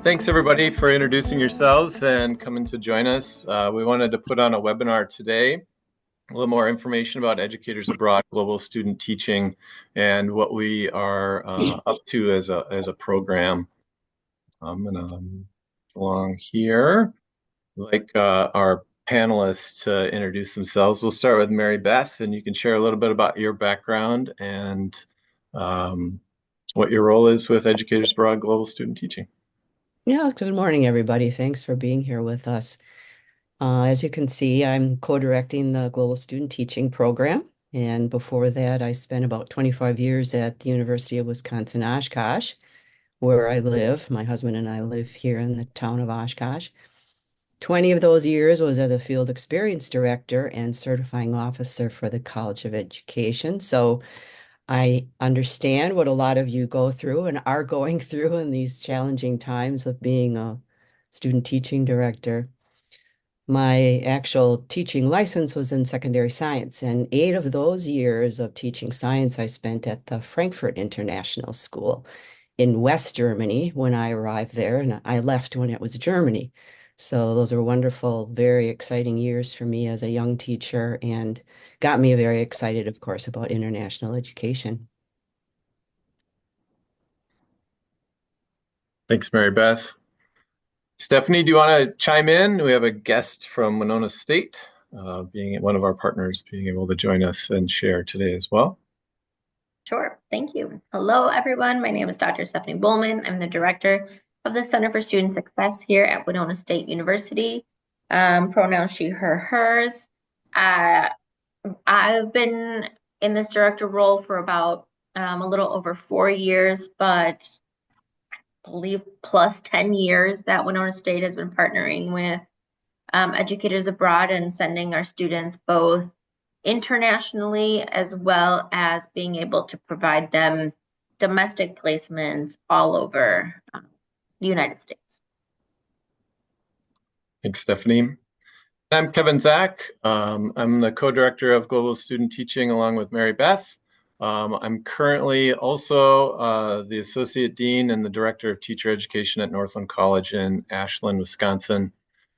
Thanks everybody for introducing yourselves and coming to join us. We wanted to put on a webinar today, a little more information about Educators Abroad Global Student Teaching and what we are up to as a program. I'm gonna along here, like our panelists to introduce themselves. We'll start with Mary Beth, and you can share a little bit about your background and what your role is with Educators Abroad Global Student Teaching. Yeah, good morning, everybody. Thanks for being here with us. As you can see, I'm co-directing the Global Student Teaching Program. And before that, I spent about 25 years at the University of Wisconsin-Oshkosh, where I live. My husband and I live here in the town of Oshkosh. 20 of those years was as a field experience director and certifying officer for the College of Education. So I understand what a lot of you go through and are going through in these challenging times of being a student teaching director. My actual teaching license was in secondary science, and 8 of those years of teaching science I spent at the Frankfurt International School in West Germany when I arrived there, and I left when it was Germany. So those are wonderful, very exciting years for me as a young teacher and got me very excited, of course, about international education. Thanks, Mary Beth. Stephanie, do you want to chime in? We have a guest from Winona State, being one of our partners, being able to join us and share today as well. Sure, thank you. Hello, everyone. My name is Dr. Stephanie Bowman. I'm the director of the Center for Student Success here at Winona State University. Pronouns she, her, hers. I've been in this director role for about a little over 4 years, but I believe plus 10 years that Winona State has been partnering with Educators Abroad and sending our students both internationally as well as being able to provide them domestic placements all over the United States. Thanks, Stephanie. I'm Kevin Zach. I'm the co-director of Global Student Teaching along with Mary Beth. I'm currently also the Associate Dean and the Director of Teacher Education at Northland College in Ashland, Wisconsin.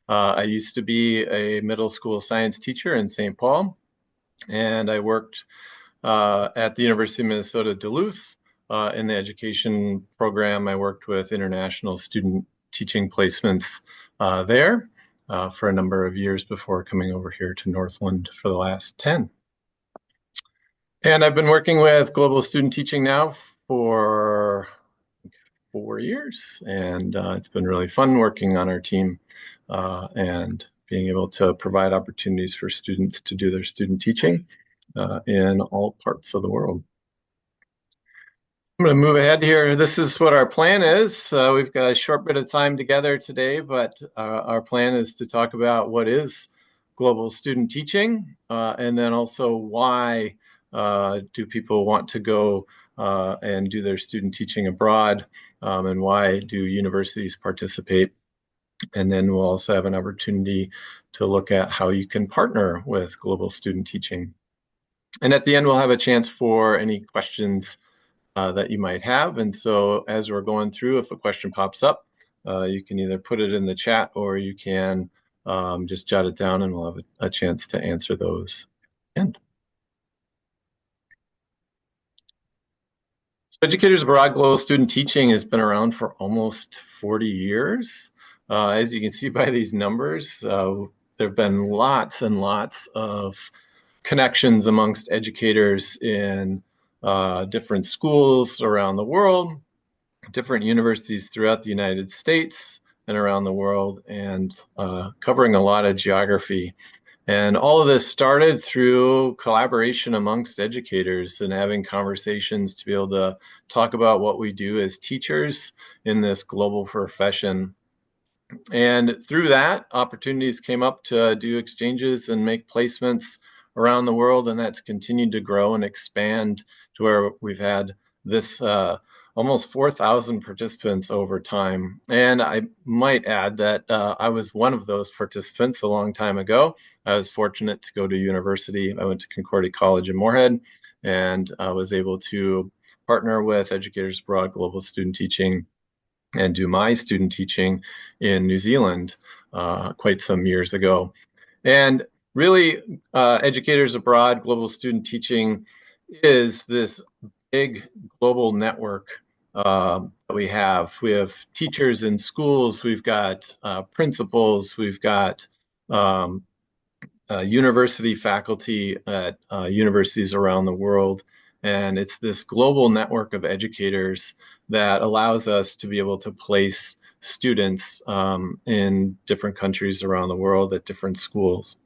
I used to be a middle school science teacher in St. Paul, and I worked at the University of Minnesota Duluth in the education program. I worked with international student teaching placements there for a number of years before coming over here to Northland for the last 10. And I've been working with Global Student Teaching now for 4 years, and it's been really fun working on our team and being able to provide opportunities for students to do their student teaching in all parts of the world. I'm going to move ahead here. This is what our plan is. We've got a short bit of time together today, but our plan is to talk about what is global student teaching, and then also why do people want to go and do their student teaching abroad, and why do universities participate. And then we'll also have an opportunity to look at how you can partner with global student teaching. And at the end, we'll have a chance for any questions that you might have. And so as we're going through, if a question pops up, you can either put it in the chat or you can just jot it down, and we'll have a chance to answer those at the end. Educators Abroad Global Student Teaching has been around for almost 40 years. As you can see by these numbers, there have been lots and lots of connections amongst educators in different schools around the world, different universities throughout the United States and around the world, and covering a lot of geography. And all of this started through collaboration amongst educators and having conversations to be able to talk about what we do as teachers in this global profession. And through that, opportunities came up to do exchanges and make placements around the world, and that's continued to grow and expand to where we've had this almost 4,000 participants over time. And I might add that I was one of those participants a long time ago. I was fortunate to go to university. I went to Concordia College in Moorhead, and I was able to partner with Educators Abroad Global Student Teaching and do my student teaching in New Zealand quite some years ago. And really, Educators Abroad Global Student Teaching is this big global network that we have. We have teachers in schools, we've got principals, we've got university faculty at universities around the world. And it's this global network of educators that allows us to be able to place students in different countries around the world at different schools.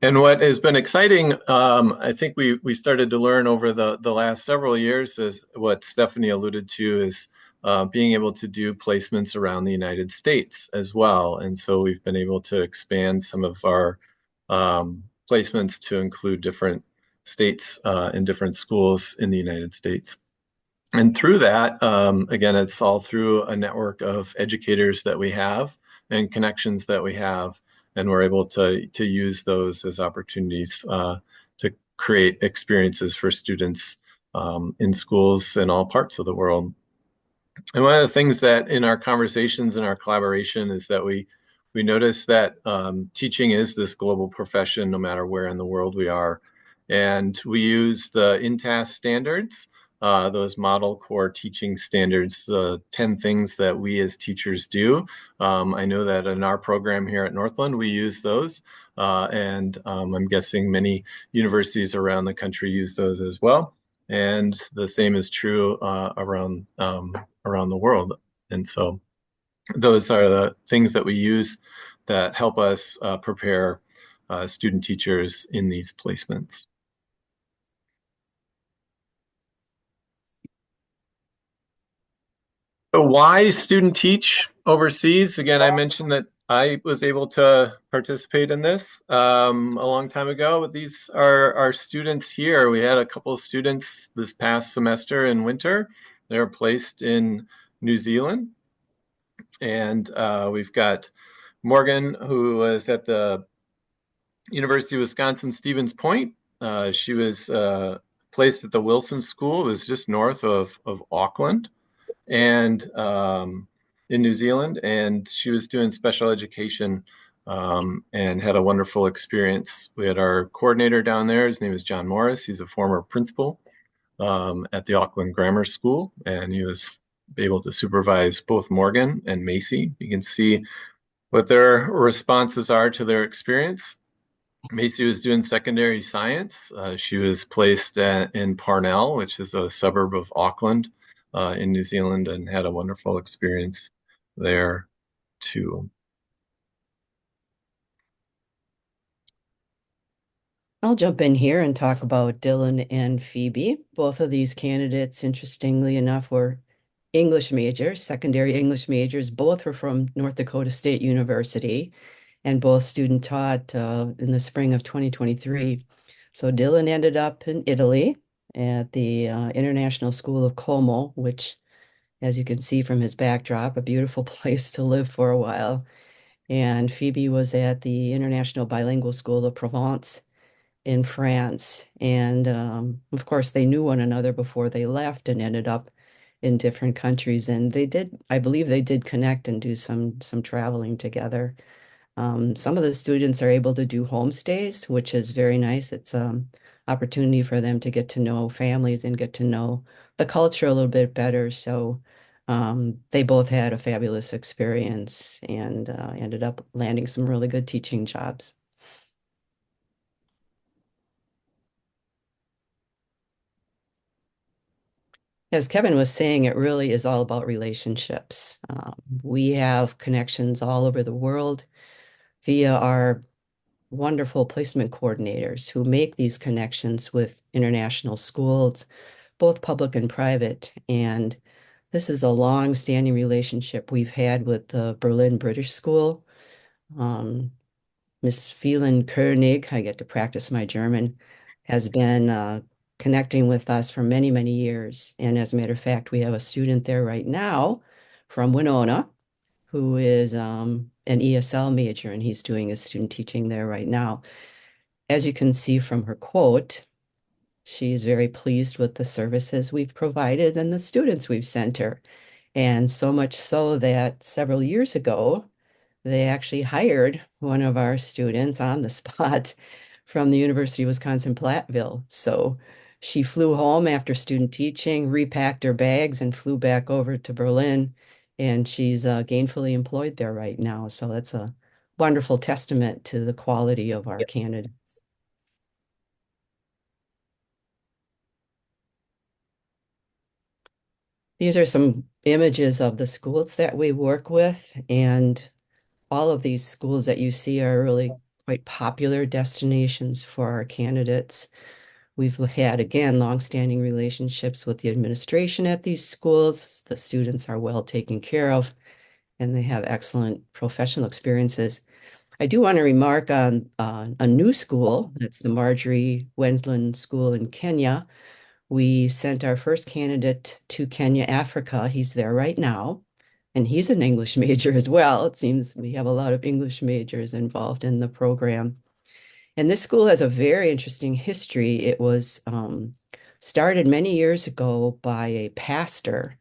And what has been exciting, I think we started to learn over the last several years, is what Stephanie alluded to, is being able to do placements around the United States as well. And so we've been able to expand some of our placements to include different states and different schools in the United States. And through that, again, it's all through a network of educators that we have and connections that we have. And we're able to use those as opportunities to create experiences for students in schools in all parts of the world. And one of the things that in our conversations and our collaboration is that we notice that teaching is this global profession, no matter where in the world we are. And we use the INTAS standards, those model core teaching standards, the 10 things that we as teachers do. I know that in our program here at Northland, we use those. And I'm guessing many universities around the country use those as well. And the same is true around the world. And so those are the things that we use that help us prepare student teachers in these placements. So why student teach overseas? Again, I mentioned that I was able to participate in this a long time ago. But these are our students here. We had a couple of students this past semester in winter. They were placed in New Zealand. And we've got Morgan, who was at the University of Wisconsin-Stevens Point. She was placed at the Wilson School. It was just north of Auckland and in New Zealand. And she was doing special education and had a wonderful experience. We had our coordinator down there. His name is John Morris. He's a former principal at the Auckland Grammar School, and he was able to supervise both Morgan and Macy. You can see what their responses are to their experience. Macy was doing secondary science. She was placed in Parnell, which is a suburb of Auckland in New Zealand, and had a wonderful experience there too. I'll jump in here and talk about Dylan and Phoebe. Both of these candidates, interestingly enough, were English majors, secondary English majors. Both were from North Dakota State University, and both student taught in the spring of 2023. So Dylan ended up in Italy at the International School of Como, which, as you can see from his backdrop, a beautiful place to live for a while. And Phoebe was at the International Bilingual School of Provence in France. And of course, they knew one another before they left and ended up in different countries. And they did, I believe they did connect and do some traveling together. Some of the students are able to do homestays, which is very nice. It's an opportunity for them to get to know families and get to know the culture a little bit better. So they both had a fabulous experience and ended up landing some really good teaching jobs. As Kevin was saying, it really is all about relationships. We have connections all over the world via our wonderful placement coordinators who make these connections with international schools, both public and private. And this is a long-standing relationship we've had with the Berlin British School. Miss 𝗲𝗄𝗃𝗃, I get to practice my German, has been connecting with us for many, many years. And as a matter of fact, we have a student there right now from Winona who is an ESL major, and he's doing his student teaching there right now. As you can see from her quote, she's very pleased with the services we've provided and the students we've sent her. And so much so that several years ago, they actually hired one of our students on the spot from the University of Wisconsin-Platteville. So she flew home after student teaching, repacked her bags, and flew back over to Berlin. And she's gainfully employed there right now. So that's a wonderful testament to the quality of our candidates. These are some images of the schools that we work with, and all of these schools that you see are really quite popular destinations for our candidates. We've had, again, longstanding relationships with the administration at these schools. The students are well taken care of, and they have excellent professional experiences. I do want to remark on a new school. That's the 𝗬𝗠𝗄𝗏 School in Kenya. We sent our first candidate to Kenya, Africa. He's there right now, and he's an English major as well. It seems we have a lot of English majors involved in the program. And this school has a very interesting history. It was started many years ago by a pastor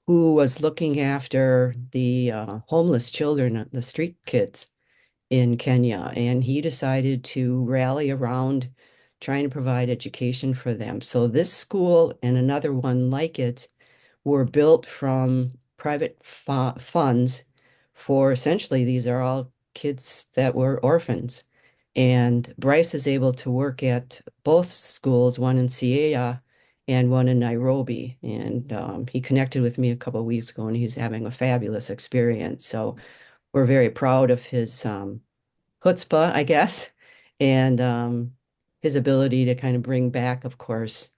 who was looking after the homeless children, the street kids in Kenya. And he decided to rally around trying to provide education for them. So this school and another one like it were built from private funds for, essentially, these are all kids that were orphans. And Bryce is able to work at both schools, one in 𝗂𝗄𝗃 and one in Nairobi. And he connected with me a couple of weeks ago, and he's having a fabulous experience. So we're very proud of his chutzpah, I guess, and his ability to kind of bring back, of course,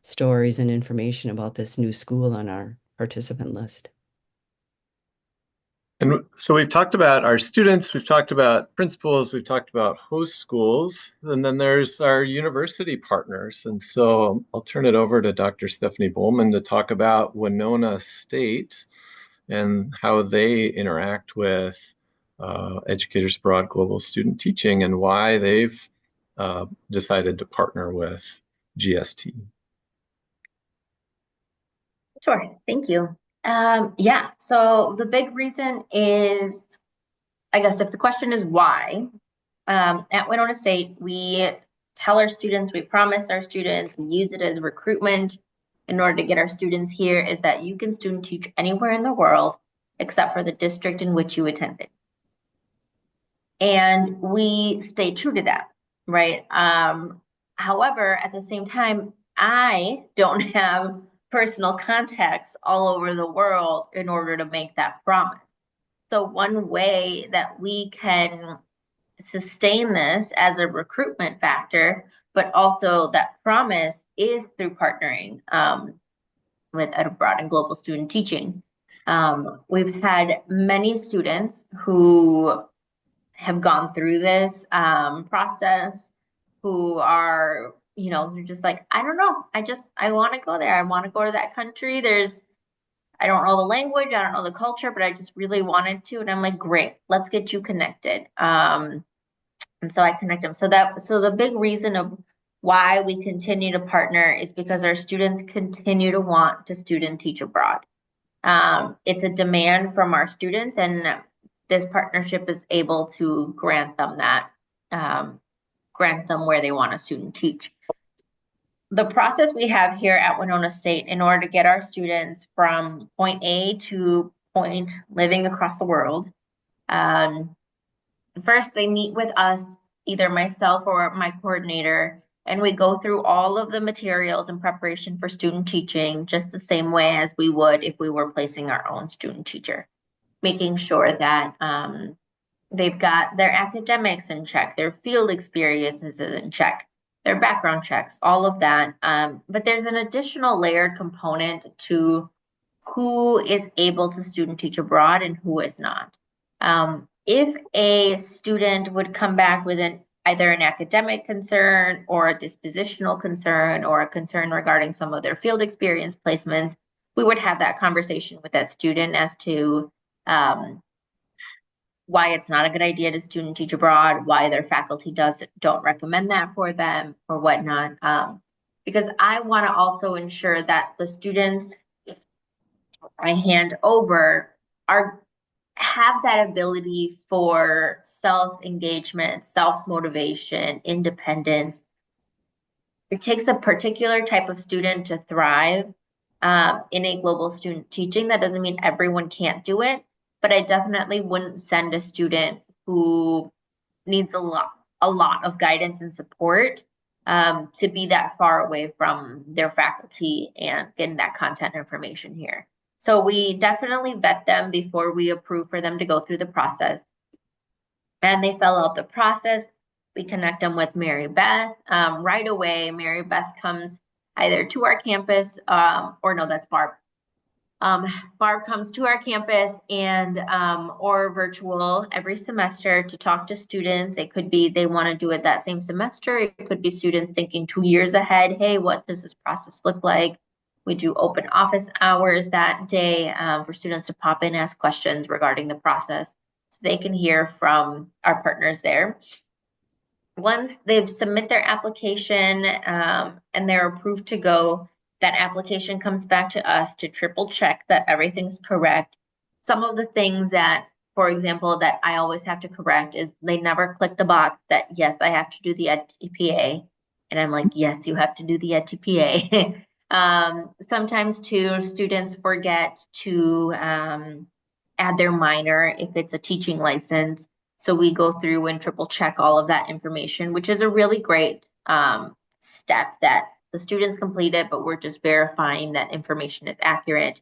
stories and information about this new school on our participant list. And so we've talked about our students, we've talked about principals, we've talked about host schools, and then there's our university partners. And so I'll turn it over to Dr. Stephanie Bowman to talk about Winona State and how they interact with Educators Abroad Global Student Teaching and why they've decided to partner with GST. Sure, thank you. Yeah, so the big reason is, I guess if the question is why, at Winona State, we tell our students, we promise our students, we use it as recruitment in order to get our students here, is that you can student teach anywhere in the world except for the district in which you attended. And we stay true to that, right? However, at the same time, I don't have personal contacts all over the world in order to make that promise. So one way that we can sustain this as a recruitment factor, but also that promise, is through partnering with Ed Abroad and Global Student Teaching. We've had many students who have gone through this process who are, you know, they're just like, I don't know, I want to go there. I want to go to that country. I don't know the language, I don't know the culture, but I just really wanted to. And I'm like, great, let's get you connected. And so I connect them. So the big reason of why we continue to partner is because our students continue to want to student teach abroad. It's a demand from our students, and this partnership is able to grant them that, grant them where they want to student teach. The process we have here at Winona State in order to get our students from point A to point living across the world, first they meet with us, either myself or my coordinator, and we go through all of the materials in preparation for student teaching just the same way as we would if we were placing our own student teacher, making sure that they've got their academics in check, their field experiences in check, their background checks, all of that. But there's an additional layered component to who is able to student teach abroad and who is not. If a student would come back with an either an academic concern or a dispositional concern or a concern regarding some of their field experience placements, we would have that conversation with that student as to why it's not a good idea to student teach abroad, why their faculty don't recommend that for them or whatnot. Because I want to also ensure that the students I hand over have that ability for self-engagement, self-motivation, independence. It takes a particular type of student to thrive in a global student teaching. That doesn't mean everyone can't do it, but I definitely wouldn't send a student who needs a lot of guidance and support to be that far away from their faculty and getting that content information here. So we definitely vet them before we approve for them to go through the process. And they fill out the process. We connect them with Mary Beth. Right away, Mary Beth comes either to our campus, or no, that's Barb. Barb comes to our campus and or virtual every semester to talk to students. It could be they want to do it that same semester. It could be students thinking 2 years ahead. Hey, what does this process look like? We do open office hours that day for students to pop in, ask questions regarding the process so they can hear from our partners there. Once they've submit their application and they're approved to go, that application comes back to us to triple check that everything's correct. Some of the things that, for example, that I always have to correct is they never click the box that, yes, I have to do the EdTPA. And I'm like, yes, you have to do the EdTPA. Sometimes too, students forget to add their minor if it's a teaching license. So we go through and triple check all of that information, which is a really great step that the students completed, but we're just verifying that information is accurate.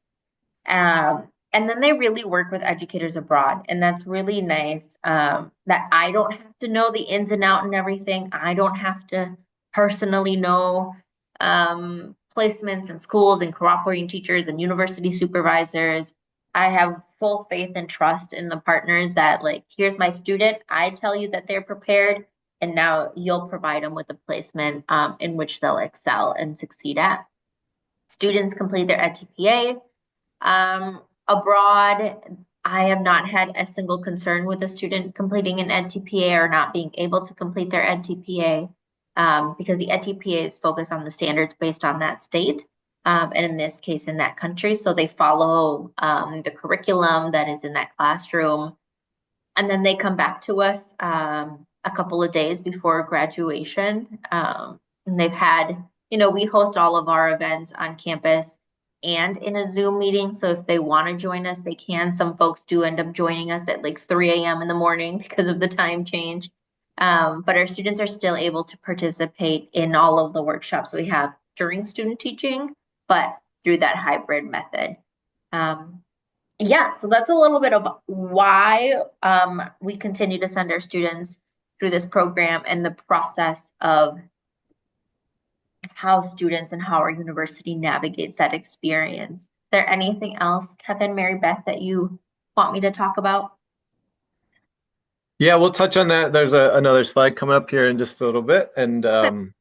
And then they really work with educators abroad. And that's really nice that I don't have to know the ins and outs and everything. I don't have to personally know placements in schools and cooperating teachers and university supervisors. I have full faith and trust in the partners that, like, here's my student. I tell you that they're prepared, and now you'll provide them with a placement in which they'll excel and succeed at. Students complete their EdTPA. Abroad, I have not had a single concern with a student completing an EdTPA or not being able to complete their EdTPA because the EdTPA is focused on the standards based on that state. And in this case, in that country. So they follow the curriculum that is in that classroom. And then they come back to us a couple of days before graduation. And they've had, we host all of our events on campus and in a Zoom meeting. So if they want to join us, they can. Some folks do end up joining us at like 3 a.m. in the morning because of the time change. But our students are still able to participate in all of the workshops we have during student teaching, but through that hybrid method. Yeah, so that's a little bit of why we continue to send our students through this program and the process of how students and how our university navigates that experience. Is there anything else, Kevin, Mary Beth, that you want me to talk about? Yeah, we'll touch on that. There's another slide coming up here in just a little bit. And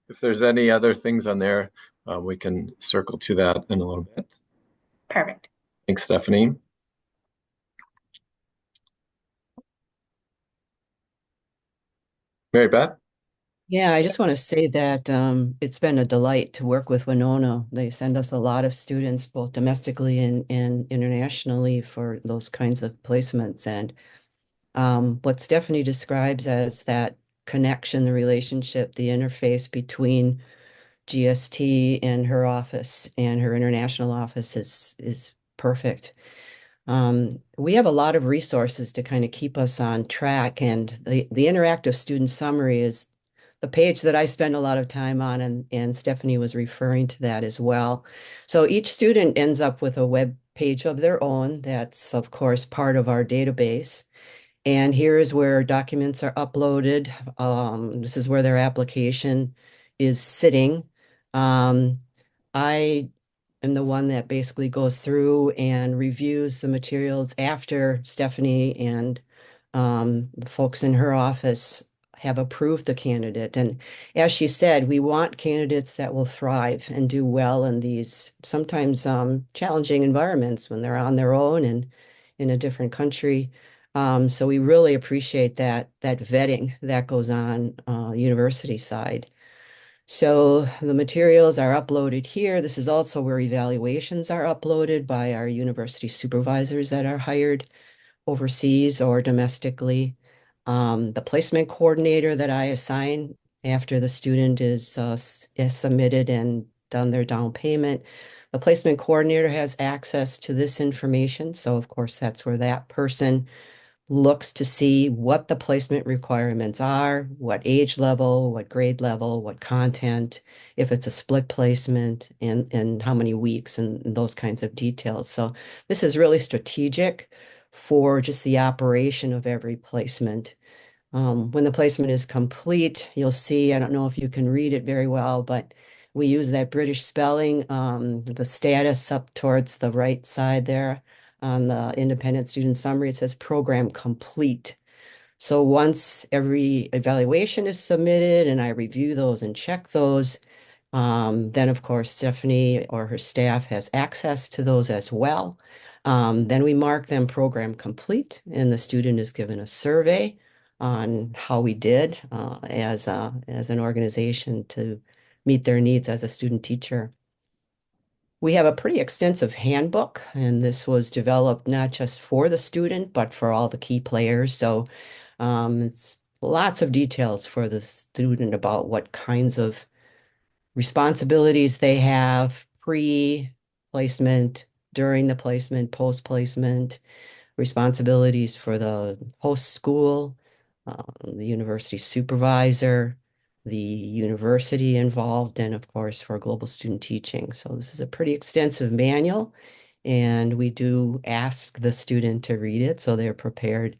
if there's any other things on there, we can circle to that in a little bit. Perfect. Thanks, Stephanie. Mary Beth? Yeah, I just want to say that it's been a delight to work with Winona. They send us a lot of students, both domestically and internationally, for those kinds of placements. And what Stephanie describes as that connection, the relationship, the interface between GST and her office and her international office is perfect. We have a lot of resources to kind of keep us on track, and the interactive student summary is the page that I spend a lot of time on, and Stephanie was referring to that as well. So each student ends up with a web page of their own. That's, of course, part of our database. And here is where documents are uploaded. This is where their application is sitting. I am the one that basically goes through and reviews the materials after Stephanie and the folks in her office have approved the candidate. And as she said, we want candidates that will thrive and do well in these sometimes challenging environments when they're on their own and in a different country. So we really appreciate that vetting that goes on university side. So the materials are uploaded here. This is also where evaluations are uploaded by our university supervisors that are hired overseas or domestically. The placement coordinator that I assign after the student is submitted and done their down payment. The placement coordinator has access to this information. So of course, that's where that person looks to see what the placement requirements are, what age level, what grade level, what content, if it's a split placement, and how many weeks, and those kinds of details. So this is really strategic for just the operation of every placement. When the placement is complete, you'll see, I don't know if you can read it very well, but we use that British spelling, the status up towards the right side there on the independent student summary. It says program complete. So once every evaluation is submitted and I review those and check those, then of course Stephanie or her staff has access to those as well. Then we mark them program complete and the student is given a survey on how we did as an organization to meet their needs as a student teacher. We have a pretty extensive handbook, and this was developed not just for the student, but for all the key players. So it's lots of details for the student about what kinds of responsibilities they have pre-placement, during the placement, post-placement, responsibilities for the host school, the university supervisor, the university involved, and of course for global student teaching. So this is a pretty extensive manual, and we do ask the student to read it so they're prepared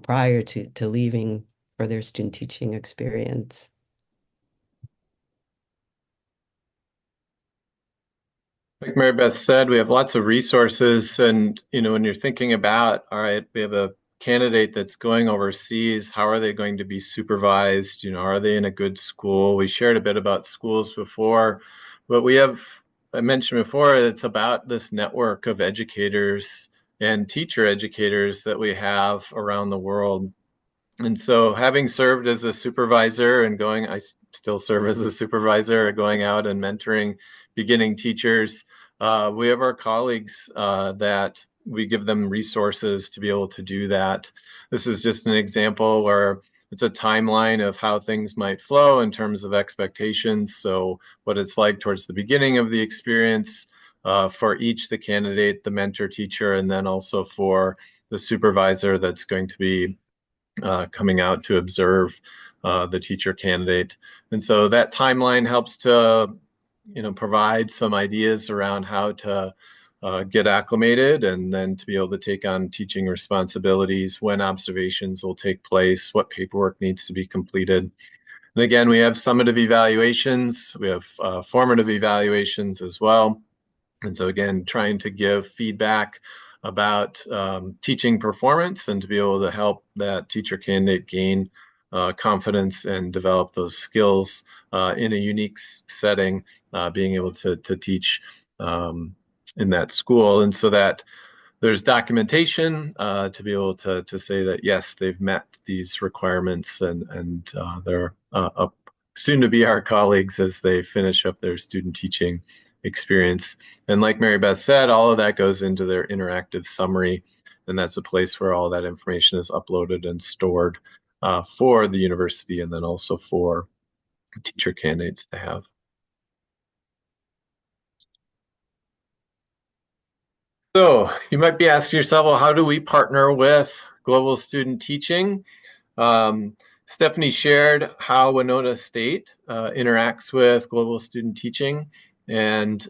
prior to leaving for their student teaching experience. Like Mary Beth said, we have lots of resources, and when you're thinking about, all right, we have a candidate that's going overseas, how are they going to be supervised? Are they in a good school? We shared a bit about schools before, but I mentioned before, it's about this network of educators and teacher educators that we have around the world. And so having served as a supervisor and I still serve as a supervisor, going out and mentoring beginning teachers, we have our colleagues that we give them resources to be able to do that. This is just an example where it's a timeline of how things might flow in terms of expectations. So what it's like towards the beginning of the experience for each, the candidate, the mentor teacher, and then also for the supervisor that's going to be coming out to observe the teacher candidate. And so that timeline helps to provide some ideas around how to get acclimated and then to be able to take on teaching responsibilities, when observations will take place, what paperwork needs to be completed. And again, we have summative evaluations, we have formative evaluations as well. And so again, trying to give feedback about teaching performance and to be able to help that teacher candidate gain confidence and develop those skills in a unique setting, being able to teach in that school. And so that there's documentation to be able to say that, yes, they've met these requirements and they're soon to be our colleagues as they finish up their student teaching experience. And like Mary Beth said, all of that goes into their interactive summary, and that's a place where all that information is uploaded and stored for the university and then also for teacher candidates to have. So you might be asking yourself, well, how do we partner with global student teaching? Stephanie shared how Winona State interacts with global student teaching. And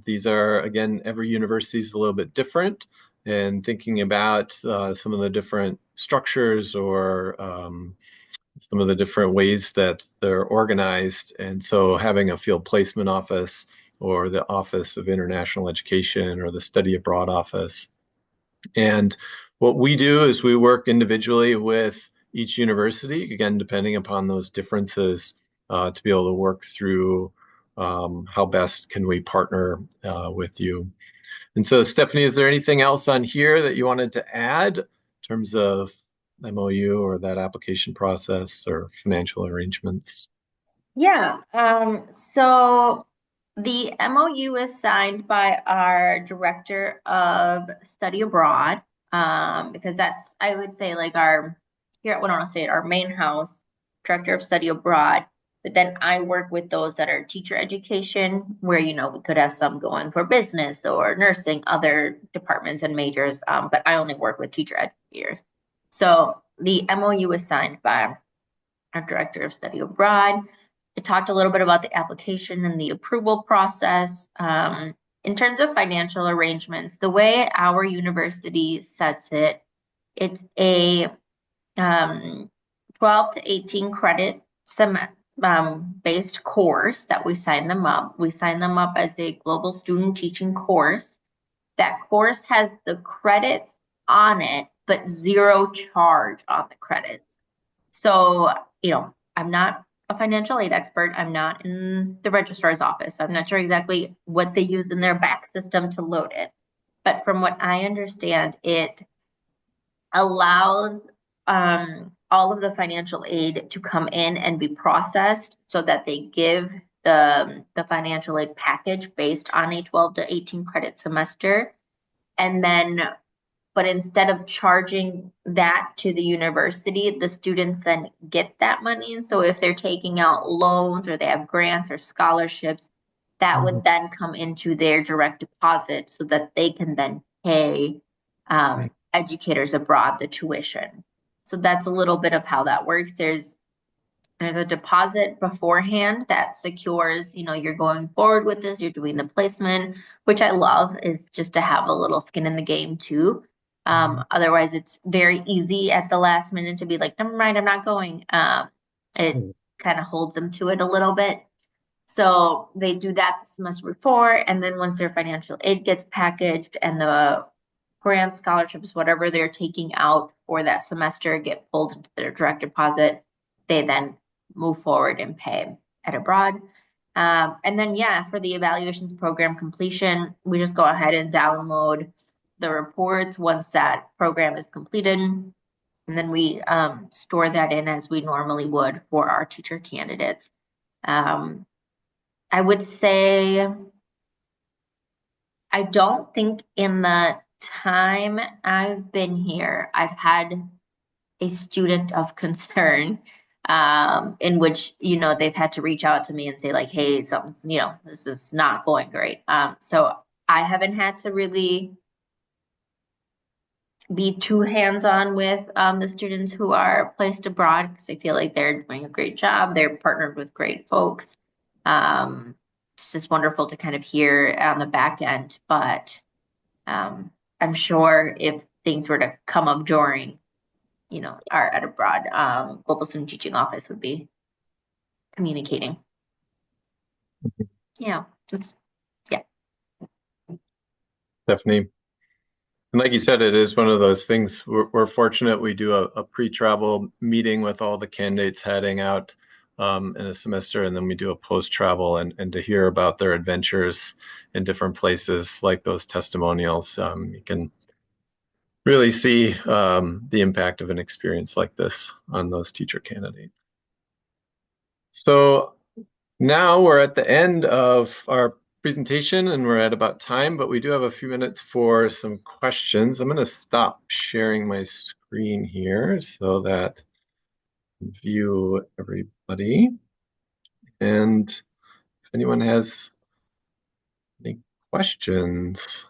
these are, again, every university is a little bit different, and thinking about some of the different structures or some of the different ways that they're organized. And so having a field placement office or the Office of International Education or the Study Abroad office. And what we do is we work individually with each university, again, depending upon those differences, to be able to work through how best can we partner with you. And so, Stephanie, is there anything else on here that you wanted to add in terms of MOU or that application process or financial arrangements? Yeah, so the MOU is signed by our director of study abroad, because that's, I would say, like our, here at Winona State, our main house, director of study abroad. But then I work with those that are teacher education, where, you know, we could have some going for business or nursing, other departments and majors, but I only work with teacher educators. So the MOU is signed by our director of study abroad. It talked a little bit about the application and the approval process. In terms of financial arrangements, the way our university sets it, it's a 12 to 18 credit based course that we sign them up. We sign them up as a global student teaching course. That course has the credits on it, but zero charge on the credits. So, you know, I'm not a financial aid expert. I'm not in the registrar's office. I'm not sure exactly what they use in their back system to load it. But from what I understand, it allows all of the financial aid to come in and be processed so that they give the financial aid package based on a 12 to 18 credit semester. And then, but instead of charging that to the university, the students then get that money. And so if they're taking out loans or they have grants or scholarships, that would then come into their direct deposit so that they can then pay educators abroad the tuition. So that's a little bit of how that works. There's a deposit beforehand that secures, you know, you're going forward with this, you're doing the placement, which I love, is just to have a little skin in the game too. Otherwise, it's very easy at the last minute to be like, never mind, I'm not going. It kind of holds them to it a little bit. So they do that the semester before, and then once their financial aid gets packaged and the grants, scholarships, whatever they're taking out for that semester get pulled into their direct deposit, they then move forward and pay at abroad. And then, yeah, for the evaluations program completion, we just go ahead and download the reports once that program is completed. And then we store that in as we normally would for our teacher candidates. I would say, I don't think in the time I've been here, I've had a student of concern in which, you know, they've had to reach out to me and say like, hey, something, you know, this is not going great. So I haven't had to really be too hands-on with the students who are placed abroad, because I feel like they're doing a great job. They're partnered with great folks. It's just wonderful to kind of hear on the back end, but I'm sure if things were to come up during, you know, our at abroad, Global Student Teaching Office would be communicating. Yeah, Definitely. And like you said, it is one of those things. We're fortunate we do a pre-travel meeting with all the candidates heading out in a semester, and then we do a post-travel, and to hear about their adventures in different places, like those testimonials, you can really see the impact of an experience like this on those teacher candidates. So now we're at the end of our presentation and we're at about time, but we do have a few minutes for some questions. I'm going to stop sharing my screen here so that I can view everybody. And if anyone has any questions.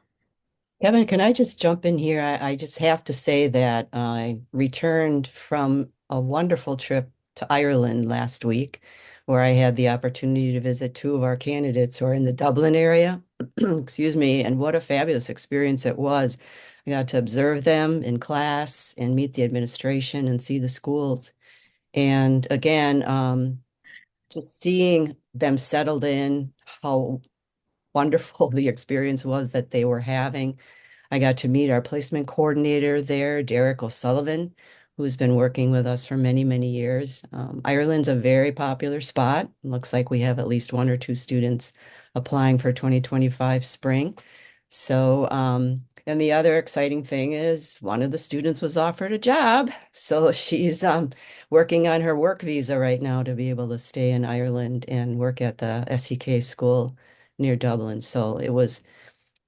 Kevin, can I just jump in here? I just have to say that I returned from a wonderful trip to Ireland last week, where I had the opportunity to visit two of our candidates who are in the Dublin area. Excuse me, and what a fabulous experience it was. I got to observe them in class and meet the administration and see the schools. And again, just seeing them settled in, how wonderful the experience was that they were having. I got to meet our placement coordinator there, Derek O'Sullivan, who's been working with us for many, many years. Ireland's a very popular spot. Looks like we have at least one or two students applying for 2025 spring. So, and the other exciting thing is one of the students was offered a job. So she's working on her work visa right now to be able to stay in Ireland and work at the SEK school near Dublin. So it was,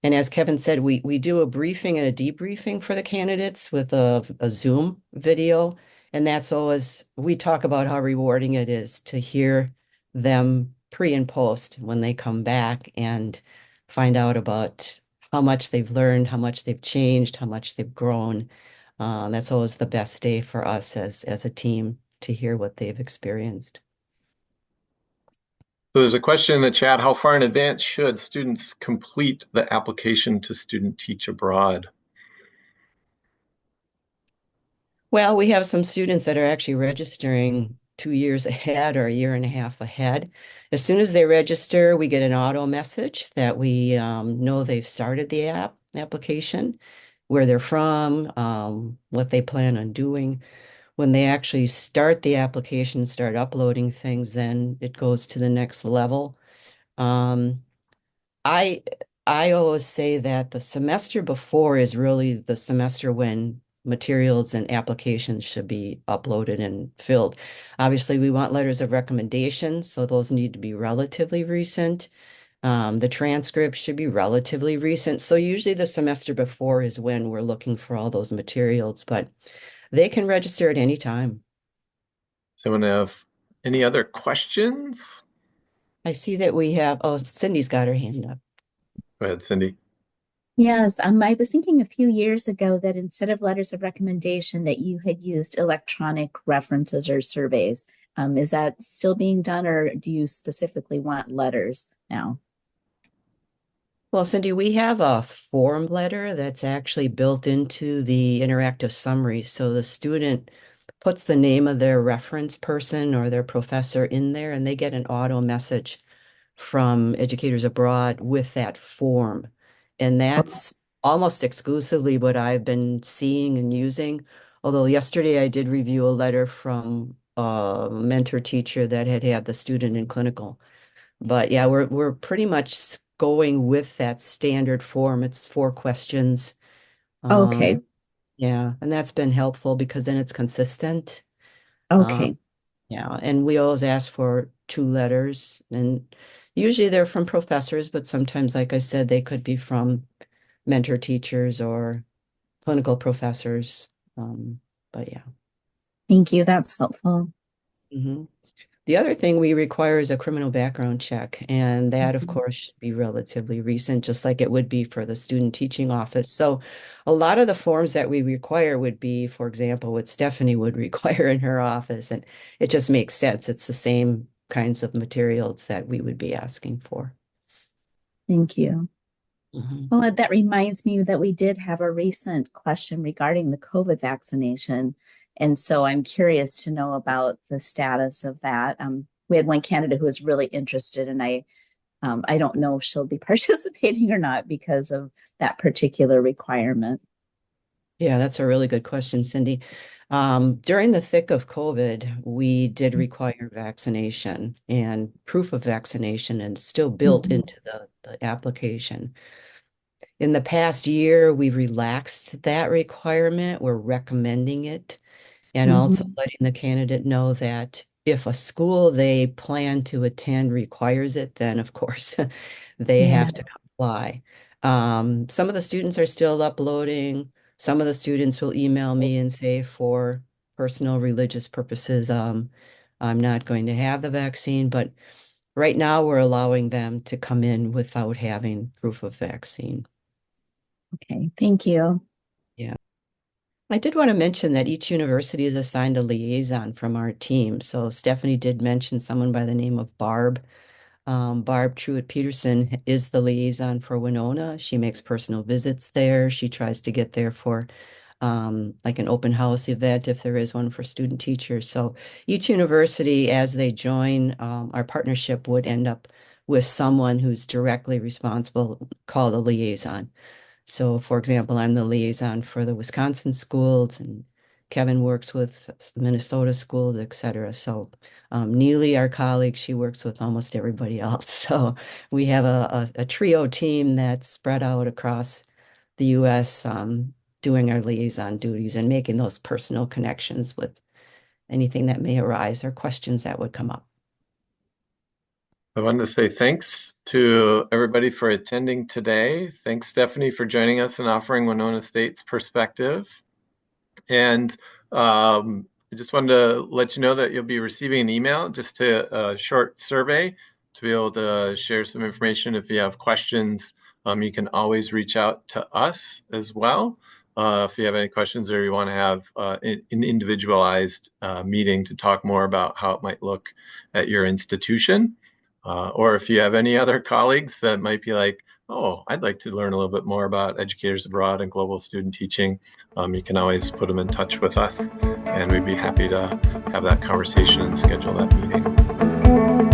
and as Kevin said, we do a briefing and a debriefing for the candidates with a Zoom video. And that's always, we talk about how rewarding it is to hear them pre and post when they come back and find out about how much they've learned, how much they've changed, how much they've grown. That's always the best day for us as a team to hear what they've experienced. So there's a question in the chat, how far in advance should students complete the application to Student Teach Abroad? Well, we have some students that are actually registering 2 years ahead or a year and a half ahead. As soon as they register, we get an auto message that we know they've started the application, where they're from, what they plan on doing. When they actually start the application, start uploading things, then it goes to the next level. Um, I I always say that the semester before is really the semester when materials and applications should be uploaded and filled. Obviously, we want letters of recommendation, so those need to be relatively recent. The transcript should be relatively recent. So usually the semester before is when we're looking for all those materials, but they can register at any time. Someone have any other questions? I see that we have, oh, Cindy's got her hand up. Go ahead, Cindy. Yes, I was thinking a few years ago that instead of letters of recommendation that you had used electronic references or surveys. Is that still being done, or do you specifically want letters now? Well, Cindy, we have a form letter that's actually built into the interactive summary. So the student puts the name of their reference person or their professor in there, and they get an auto message from Educators Abroad with that form. And that's almost exclusively what I've been seeing and using. Although yesterday I did review a letter from a mentor teacher that had the student in clinical. But yeah, we're pretty much going with that standard form. It's 4 questions. Okay, Yeah, and that's been helpful because then it's consistent. okay. Yeah, and we always ask for 2 letters, and usually they're from professors, but sometimes, like I said, they could be from mentor teachers or clinical professors. But yeah. Thank you. That's helpful. Mhm. The other thing we require is a criminal background check, and that, of course, should be relatively recent, just like it would be for the student teaching office. So a lot of the forms that we require would be, for example, what Stephanie would require in her office, and it just makes sense. It's the same kinds of materials that we would be asking for. Thank you. Mhm. Well, that reminds me that we did have a recent question regarding the COVID vaccination. And so I'm curious to know about the status of that. We had one candidate who was really interested, and I don't know if she'll be participating or not because of that particular requirement. Yeah, that's a really good question, Cindy. During the thick of COVID, we did require vaccination and proof of vaccination, and still built into the application. In the past year, we've relaxed that requirement. We're recommending it, and also letting the candidate know that if a school they plan to attend requires it, then of course they Yeah. have to comply. Some of the students are still uploading. Some of the students will email me and say, for personal religious purposes, I'm not going to have the vaccine. But right now, we're allowing them to come in without having proof of vaccine. Okay, thank you. Yeah. I did want to mention that each university is assigned a liaison from our team. So Stephanie did mention someone by the name of Barb. Barb Truitt-Peterson is the liaison for Winona. She makes personal visits there. She tries to get there for like an open house event if there is one for student teachers. So each university, as they join our partnership, would end up with someone who's directly responsible, called a liaison. So, for example, I'm the liaison for the Wisconsin schools, and Kevin works with Minnesota schools, etc. So Neely, our colleague, she works with almost everybody else. So we have a trio team that's spread out across the U.S. Doing our liaison duties and making those personal connections with anything that may arise or questions that would come up. I wanted to say thanks to everybody for attending today. Thanks, Stephanie, for joining us and offering Winona State's perspective. And I just wanted to let you know that you'll be receiving an email, just a short survey to be able to share some information. If you have questions, you can always reach out to us as well. If you have any questions or you want to have an individualized meeting to talk more about how it might look at your institution. Or if you have any other colleagues that might be like, oh, I'd like to learn a little bit more about educators abroad and global student teaching, you can always put them in touch with us, and we'd be happy to have that conversation and schedule that meeting.